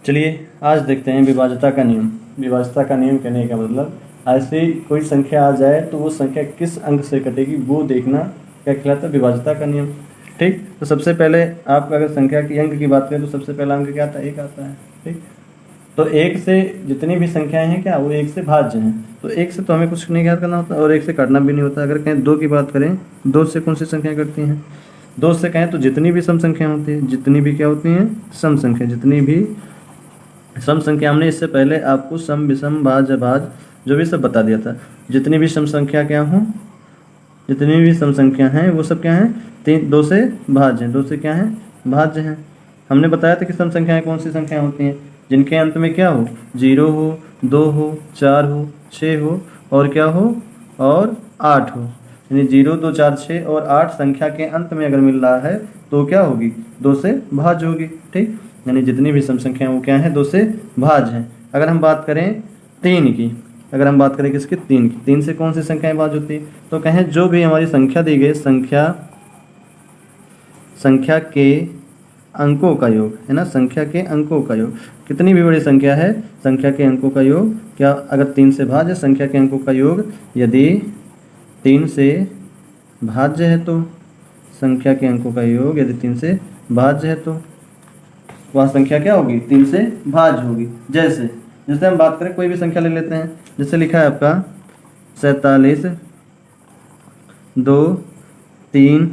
चलिए आज देखते हैं विभाज्यता का नियम। विभाज्यता का नियम कहने का मतलब ऐसी कोई संख्या आ जाए तो वो संख्या किस अंक से कटेगी वो देखना क्या कहलाता है, विभाज्यता का नियम। ठीक, तो सबसे पहले आप अगर संख्या की अंक की बात करें तो सबसे पहला अंक क्या आता है, एक आता है। ठीक, तो एक से जितनी भी संख्याएं हैं क्या वो एक से भाज्य हैं, तो एक से तो हमें कुछ नहीं ज्ञात करना होता और एक से काटना भी नहीं होता। अगर कहें दो की बात करें, दो से कौन सी संख्याएं कटती हैं, दो से कहें तो जितनी भी सम संख्या होती है, जितनी भी क्या होती हैं, सम संख्या, जितनी भी सम संख्या। हमने इससे पहले आपको सम विषम भाज्य भाज्य जो भी सब बता दिया था। जितनी भी सम संख्या क्या हों, जितनी भी सम संख्या हैं वो सब क्या हैं, तीन, दो से भाज्य हैं, दो से क्या हैं, भाज्य हैं। हमने बताया था कि सम संख्याएं कौन सी संख्याएं होती हैं, जिनके अंत में क्या हो, 0 हो, 2 हो, 4 हो, 6 हो और क्या हो, और 8 हो। यानी 0, 2, 4, 6 और 8 संख्या के अंत में अगर मिल रहा है तो क्या होगी, 2 से भाज्य होगी। ठीक, यानी जितनी भी सम संख्या वो क्या है, 2 से भाज्य हैं। अगर हम बात करें 3 की, अगर हम बात करें किसकी, 3 की, 3 से कौन सी संख्याएं भाज्य होती है, तो कहें जो भी हमारी संख्या दी गई, संख्या के अंकों का योग है ना, संख्या के अंकों का योग, कितनी भी बड़ी संख्या है संख्या के अंकों का योग क्या, अगर 3 से भाज्य संख्या के अंकों का योग यदि 3 से भाज्य है तो संख्या के अंकों का योग यदि 3 से भाज्य है तो वह संख्या क्या होगी, 3 से भाज्य होगी। जैसे जैसे हम बात करें कोई भी संख्या ले लेते हैं, जैसे लिखा है आपका 47, 2, 3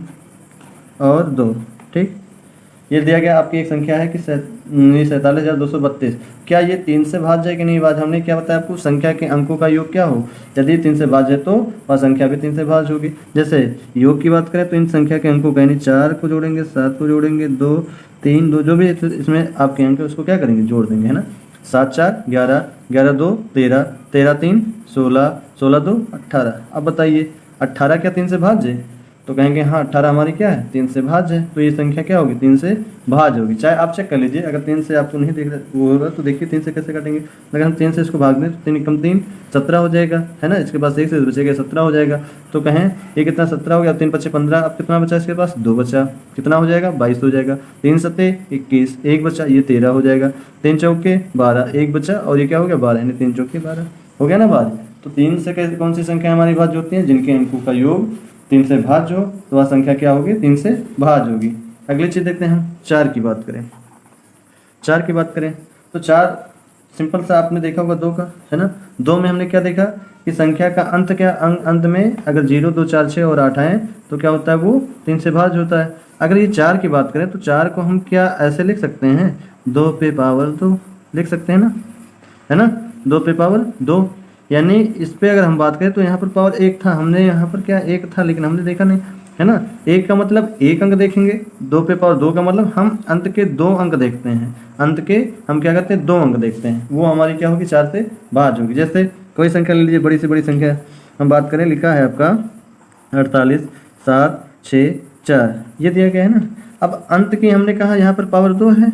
और 2। ठीक, ये दिया गया आपकी एक संख्या है कि 47,232। क्या ये 3 से भाज्य है कि नहीं भाज्य, हमने क्या बताया आपको, संख्या के अंकों का योग क्या हो, यदि 3 से भाज्य है तो वह संख्या भी 3 से भाज्य होगी। जैसे योग की बात करें तो इन संख्या के अंकों का यानी 4 को जोड़ेंगे, 7 को जोड़ेंगे, 2, 3, 2 जो भी इसमें आपके अंक है उसको क्या करेंगे, जोड़ देंगे, है ना। 7, 4, 11, 11, 2, 13, 13, 3, 16, 16, 2, 18। अब बताइए 18 क्या 3 से भाज्य है, तो कहेंगे हाँ 18 हमारी क्या है, 3 से भाज्य है, तो ये संख्या क्या होगी, 3 से भाज्य होगी। चाहे आप चेक कर लीजिए, अगर 3 से आपको नहीं देख रहे वो होगा तो देखिए 3 से कैसे काटेंगे। अगर हम 3 से इसको भाग दें तो 3 कम 3 17 हो जाएगा, है ना। इसके पास 1 से बचेगा 17 हो जाएगा, तो कहें ये कितना 17 हो गया, 3 5 15, अब कितना बचा इसके पास, 2 बचा, कितना हो जाएगा 22 हो जाएगा। 3 7 21, 1 बचा, ये 13 हो जाएगा। 3 चौके 12, 1 बचा और ये क्या हो गया 12, यानी 3 चौके 12 हो गया ना भाज्य। तो 3 से कौन सी संख्या हमारी भाज्य होती है, जिनके अंकों का योग 3 से भाज्य हो तो वह संख्या क्या होगी, 3 से भाज्य होगी। अगली चीज़ देखते हैं हम 4 की बात करें। 4 की बात करें तो 4 सिंपल सा आपने देखा होगा 2 का, है ना। 2 में हमने क्या देखा कि संख्या का अंत क्या, अंत में अगर 0, 2, 4, 6 और 8 आए तो क्या होता है, वो 3 से भाज्य होता है। अगर ये 4 की बात करें तो 4 को हम क्या ऐसे लिख सकते हैं, 2 पे पावर 2 लिख सकते हैं ना, है ना, 2 पे पावर 2। यानी इस पे अगर हम बात करें तो यहाँ पर पावर 1 था, हमने यहाँ पर क्या 1 था लेकिन हमने देखा नहीं, है ना। 1 का मतलब 1 अंक देखेंगे, 2 पे पावर 2 का मतलब हम अंत के 2 अंक देखते हैं, अंत के हम क्या करते हैं 2 अंक देखते हैं, वो हमारी क्या होगी 4 से भाज्य होगी। जैसे कोई संख्या ले लीजिए, बड़ी से बड़ी संख्या हम बात करें, लिखा है आपका 48, 7, 6, 4, ये दिया गया है ना। अब अंत की हमने कहा यहाँ पर पावर 2 है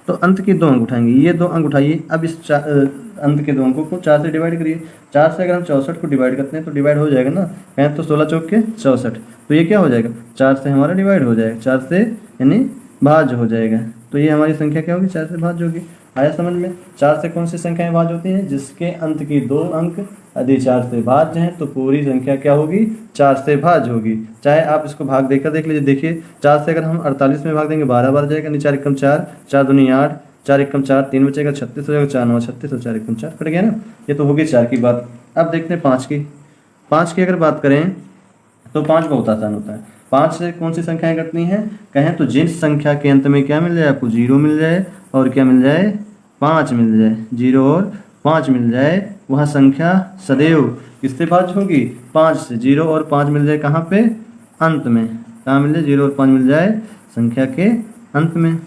तो अंत के 2 अंक उठाएंगे, ये 2 अंक उठाइए। अब इस अंत के 2 अंकों को 4 से डिवाइड करिए। 4 से अगर हम 64 को डिवाइड करते हैं तो डिवाइड हो जाएगा ना, कहें तो 16 चौक के 64, तो ये क्या हो जाएगा 4 से हमारा डिवाइड हो जाएगा, 4 से यानी भाज्य हो जाएगा। तो ये हमारी संख्या क्या होगी, 4 से भाज्य होगी। आया समझ में। 4 से कौन सी संख्याएं भाज्य होती हैं, जिसके अंत की 2 अंक यदि 4 से भाज्य हैं तो पूरी संख्या क्या होगी, 4 से भाज्य होगी। चाहे आप इसको भाग देकर देख लीजिए। देखिए 4 से अगर हम 48 में भाग देंगे 12 बार जाएगा, यानी 4 एकम 4, 4 दूनी 8, 4 एकम 4, 3 बचेगा 36 हो जाएगा, 4 9 36 और 4 एकम 4 कट गया ना। ये तो होगी 4 की बात। अब देखते हैं 5 की। 5 की अगर बात करें तो 5 बहुत आसान होता है। 5 से कौन सी संख्याएं कटनी हैं, कहें तो जिस संख्या के अंत में क्या मिल जाए आपको, 0 मिल जाए और क्या मिल जाए, 5 मिल जाए, 0 और 5 मिल जाए, वह संख्या सदैव किससे भाज्य होगी, 5 से। 0 और 5 मिल जाए कहाँ पे, अंत में, कहाँ मिल जाए, 0 और 5 मिल जाए संख्या के अंत में,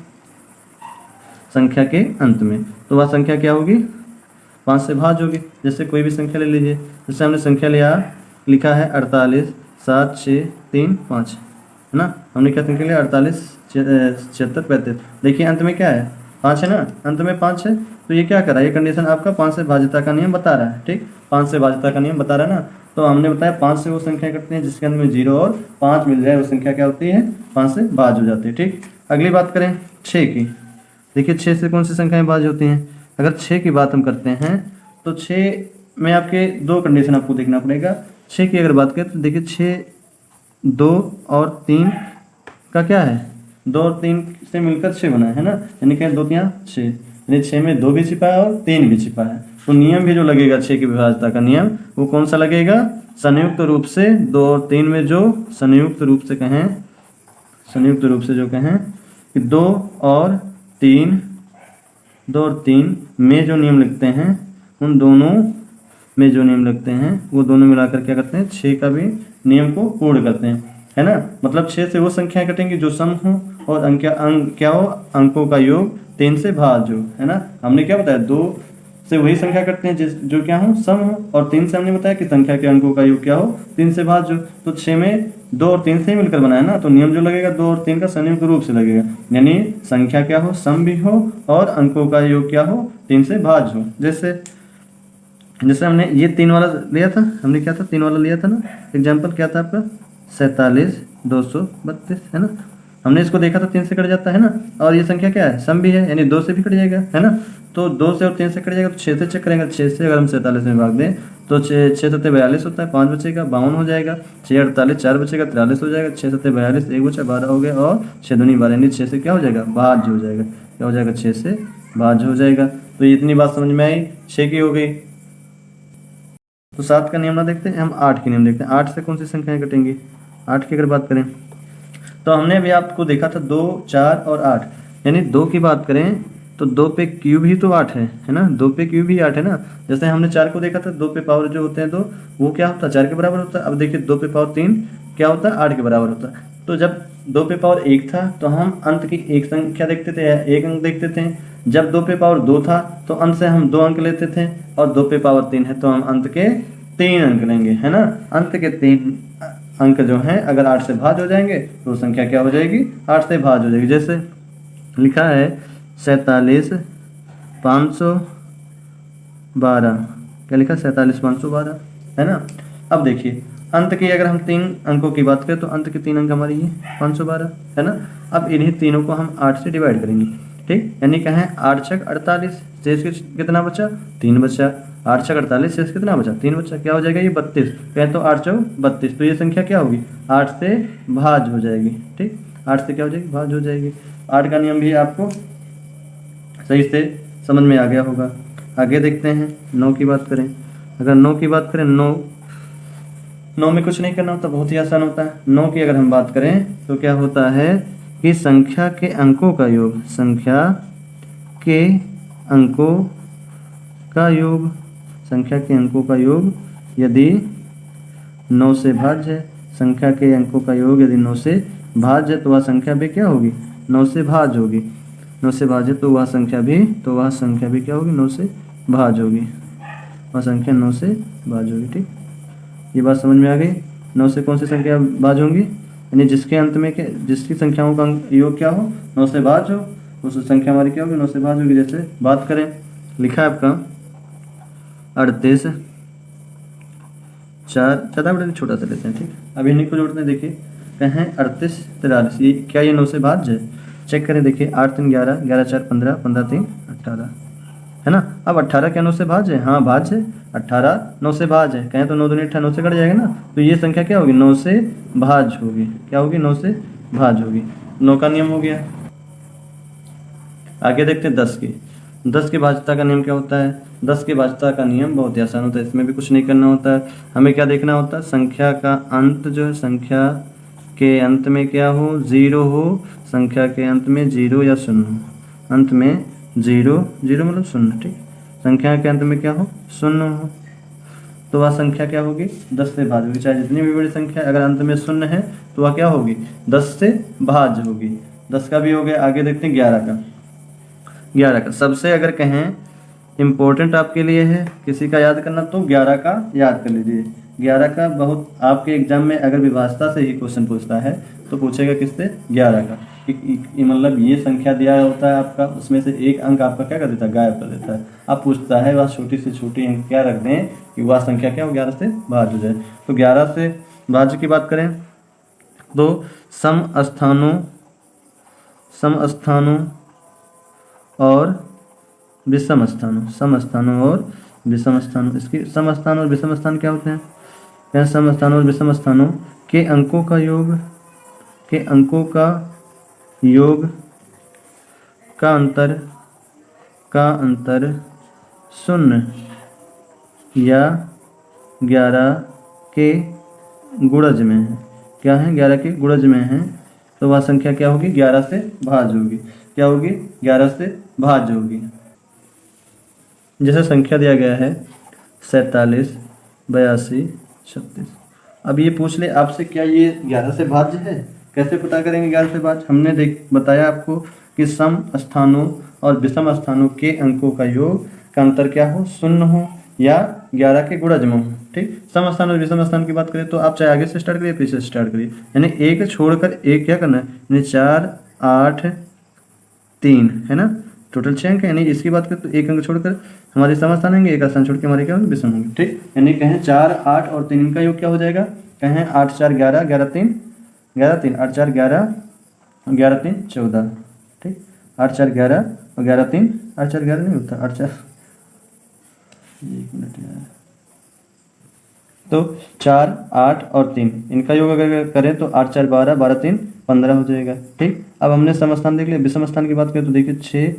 संख्या के अंत में, तो वह संख्या क्या होगी, 5 से भाज्य होगी। जैसे कोई भी संख्या ले लीजिए, जैसे हमने संख्या लिया, लिखा है 48, 7, 6, 3, 5, है ना। हमने क्या संख्या लिया, 48, 76, 35। देखिए अंत में क्या है, 5 है ना, अंत में 5 है, तो ये क्या करा, ये कंडीशन आपका 5 से भाज्यता का नियम बता रहा है। ठीक, 5 से भाज्यता का नियम बता रहा है ना। तो हमने बताया 5 से वो संख्या करते हैं जिसके अंत में 0 और 5 मिल जाए, वो संख्या क्या होती है, 5 से भाज्य हो जाती है। ठीक, अगली बात करें 6 की। देखिए 6 से कौन सी संख्याएं भाज्य होती हैं? अगर 6 की बात हम करते हैं तो 6 में आपके दो कंडीशन आपको देखना पड़ेगा। 6 की अगर बात करें तो देखिए 6 2 और 3 का क्या है, 2 और 3 से मिलकर 6 बना है ना, यानी कि 2 3 6, यानी 6 में 2 भी छिपा है और 3 भी छिपा है। तो नियम भी जो लगेगा 6 की विभाज्यता का नियम, वो कौन सा लगेगा? संयुक्त रूप से 2 और 3 में जो संयुक्त रूप से कहें, संयुक्त रूप से जो कहें कि 2 और 3 में जो नियम लिखते हैं, उन दोनों में जो नियम लगते हैं वो दोनों मिलाकर क्या करते हैं? 6 का भी नियम को पूर्ण करते हैं, है ना। मतलब 6 से वो संख्याएं कटेंगी जो सम हो और अंक क्या हो? अंकों का योग 3 से भाज्य हो, है ना। हमने क्या बताया? 2 से वही संख्या कटते हैं जो क्या हो? सम हो। और 3 से हमने बताया कि संख्या के अंकों का योग क्या हो? 3 से भाज्य हो। तो 6 में 2 और 3 से ही मिलकर बना है ना, तो नियम जो लगेगा 2 और 3 का संयुक्त रूप से लगेगा, यानी संख्या क्या हो? सम भी हो और अंकों का योग क्या हो? 3 से भाज्य हो। जैसे हमने ये 3 वाला लिया था, हमने क्या था? 3 वाला लिया था ना, एग्जाम्पल क्या था आपका? 47 232, है ना। हमने इसको देखा था 3 से कट जाता है ना, और ये संख्या क्या है? सम भी है, यानी 2 से भी कट जाएगा, है ना। तो 2 से और 3 से कट जाएगा तो 6 से चेक करेंगे। 6 से अगर हम 47 में भाग दें तो 6 सत्ते 42 होता है, 5 बचेगा 52 हो जाएगा, 6 48 4 बचेगा 43 हो जाएगा, 6 सत्ते 42 1 बचा 12 हो गया, और 6 दूनी 12, यानी 6 से क्या हो जाएगा? भाज्य हो जाएगा। क्या हो जाएगा? 6 से भाज्य हो जाएगा। तो इतनी बात समझ में आई, 6 की हो गई। तो 7 का नियम ना देखते हैं, हम 8 के नियम देखते हैं। 8 से कौन सी संख्याएं कटेंगी? 8 की अगर बात करें तो हमने अभी आपको देखा था 2 4 और 8, यानी 2 की बात करें तो 2 पे क्यूब ही तो 8 है ना। 2 पे क्यूब ही 8 है ना। जैसे हमने 4 को देखा था, 2 पे पावर जो होते हैं 2, वो क्या होता है? 4 के बराबर होता है। अब देखिए 2 पे पावर 3 क्या होता है? 8 के बराबर होता है। तो जब 2 पे पावर 1 था तो हम अंत की एक संख्या देखते थे, एक अंक देखते थे। जब 2 पे पावर 2 था तो अंत से हम 2 अंक लेते थे, और 2 पे पावर 3 है तो हम अंत के 3 अंक लेंगे, है ना। अंत के 3 अंक जो हैं अगर 8 से भाज्य हो जाएंगे तो संख्या क्या हो जाएगी? 8 से भाज्य हो जाएगी। जैसे लिखा है 47 512, क्या लिखा? 47 512, है ना। अब देखिए अंत की अगर हम 3 अंकों की बात करें तो अंत के 3 अंक हमारी ये 512, है ना। अब इन्हीं तीनों को हम 8 से डिवाइड करेंगे, ठीक, यानी क्या है? 8 छक 48, शेष कितना बचा? 3 बचा। 8 छक 48, शेष कितना बचा? 3 बचा। क्या हो जाएगा? ये 32, कहें तो 8 चौक 32, तो ये संख्या क्या होगी? 8 से भाज्य हो जाएगी, ठीक। 8 से क्या हो जाएगी? भाज्य हो जाएगी। 8 का नियम भी आपको सही से समझ में आ गया होगा। आगे देखते हैं 9 की बात करें। अगर 9 की बात करें, 9 में कुछ नहीं करना होता, बहुत ही आसान होता है। 9 की अगर हम बात करें तो क्या होता है कि संख्या के अंकों का योग, संख्या के अंकों का योग, संख्या के अंकों का योग यदि 9 से भाज्य है, संख्या के अंकों का योग यदि 9 से भाज्य है तो वह संख्या भी क्या होगी? 9 से भाज्य होगी। 9 से भाज्य तो वह संख्या भी क्या होगी? 9 से भाज्य होगी। वह संख्या 9 से भाज्य होगी, ठीक। ये बात समझ में आ गई। 9 से कौन सी संख्या भाज्य होंगी? यानी जिसके अंत में जिसकी संख्याओं का योग क्या हो? 9 से भाज्य हो, उस संख्या हमारी क्या होगी? 9 से भाज्य होगी। जैसे बात करें, लिखा है आपका 38 4, ज़्यादा बड़े छोटा सा लेते हैं, ठीक। अभी इन्हीं को जोड़ते हैं। देखिए कहें 38 43, ये क्या? ये 9 से भाज्य है। चेक करें, देखिए 8 3 11, 11 4 15, 15 3 18, है ना। अब 18 क्या 9 से भाज्य है? हाँ भाज्य है। 18 9 से भाज्य है, कहें तो 9 दूनी 18, 9 से कट जाएगा ना, तो ये संख्या क्या होगी? 9 से भाज्य होगी। क्या होगी? 9 से भाज्य होगी। 9 का नियम हो गया। आगे देखते हैं 10 की। 10 की भाज्यता का नियम क्या होता है? 10 की भाज्यता का नियम बहुत ही आसान होता है, इसमें भी कुछ नहीं करना होता है। हमें क्या देखना होता है? संख्या का अंत जो है, संख्या के अंत में क्या हो? 0 हो। संख्या के अंत में 0 या 0 हो। अंत में 0 0 मतलब 0, ठीक। संख्या के अंत में क्या हो? 0 हो, तो वह संख्या क्या होगी? 10 से भाज्य होगी। चाहे जितनी भी बड़ी संख्या अगर अंत में 0 है तो वह क्या होगी? 10 से भाज्य होगी। 10 का भी हो गया। आगे देखते हैं 11 का। 11 का सबसे अगर कहें इम्पोर्टेंट आपके लिए है किसी का याद करना तो 11 का याद कर लीजिए। 11 का बहुत आपके एग्जाम में अगर विभाज्यता से ही क्वेश्चन पूछता है तो पूछेगा किससे? 11 का। मतलब ये संख्या दिया होता है आपका, उसमें से एक अंक आपका क्या कर देता है? गायब कर देता है। अब पूछता है वह छोटी से छोटी अंक क्या रख दें कि वह संख्या क्या हो? 11 से भाज्य हो जाए। तो 11 से भाज्य की बात करें तो सम स्थानों और विषम स्थानों, सम स्थानों और विषम स्थानों। इसकी सम स्थान और विषम स्थान क्या होते हैं? क्या सम स्थानों और विषम स्थानों के अंकों का योग, के अंकों का योग का अंतर शून्य या 11 के गुणज में है। क्या है? 11 के गुणज में है, तो वह संख्या क्या होगी? 11 से भाज्य होगी। क्या होगी? 11 से भाज्य होगी। जैसे संख्या दिया गया है 47, 82, 36। अब ये पूछ ले आपसे, क्या ये 11 से भाज्य है? कैसे पता करेंगे 11 से भाज्य? हमने बताया आपको कि सम स्थानों और विषम स्थानों के अंकों का योग का अंतर क्या हो? शून्य हो या 11 के गुणज में हो। ठीक, सम स्थान और विषम स्थान की बात करें तो आप चाहे आगे से स्टार्ट करिए, पीछे से स्टार्ट करिए, यानी एक छोड़कर एक क्या करना है, यानी 4, 8, 3 है ना, टोटल 6 अंक है। यानी इसकी बात करें तो एक अंक छोड़कर हमारे सम स्थान होंगे, एक स्थान छोड़ के हमारे क्या होंगे? विषम होंगे। ठीक, यानी कहें 4, 8 और 3 इनका योग क्या हो जाएगा? कहें 8, 4, 11, 11, 3, 8, 4, 11, 11, 3, 14। ठीक, 8, 4, 11 और 11, 3, 8, 4, 11 नहीं होता, 8, 4, 1 मिनट यार, तो 4, 8 और 3 इनका योग अगर करें तो 8, 4, 12, 12, 3, 15 हो जाएगा। ठीक, अब हमने सम स्थान देख लिया। विषम स्थान की बात करें तो देखिए 6,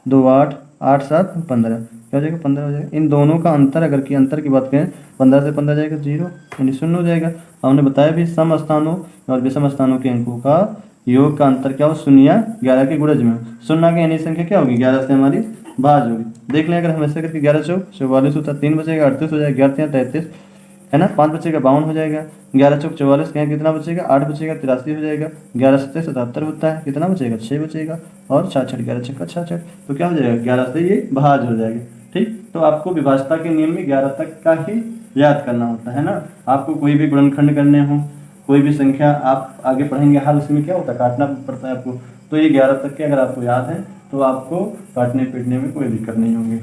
2, 8, 8, 7, 15 क्या हो जाएगा? 15 हो जाएगा। इन दोनों का अंतर अगर की अंतर की बात करें 15 से 15 जाएगा 0, यानी 0 हो जाएगा। हमने बताया भी सम स्थानों और विषम स्थानों के अंकों का योग का अंतर क्या हो? 0 या 11 के गुणज में। 0 की यानी संख्या क्या होगी? 11 से हमारी भाज्य होगी। देख लें, अगर हम ऐसे करके 11 चौक 44 होता, 3 बचेगा 38 हो जाएगा, 11 3 33 है ना, 5 बचेगा 52 हो जाएगा, 11 चौक 44 कहें कितना बचेगा? 8 बचेगा 83 हो जाएगा, 11 7 77 होता है, कितना बचेगा? 6 बचेगा, और 66 11 छक्का 66, तो क्या हो जाएगा? 11 से ये भाज्य हो जाएगा। ठीक, तो आपको विभाज्यता के नियम में 11 तक का ही याद करना होता है ना। आपको कोई भी गुणनखंड करने हो, कोई भी संख्या आप आगे पढ़ेंगे हल, उसमें क्या होता है? काटना पड़ता है आपको। तो ये 11 तक के अगर आपको याद है तो आपको काटने पीटने में कोई दिक्कत नहीं होगी।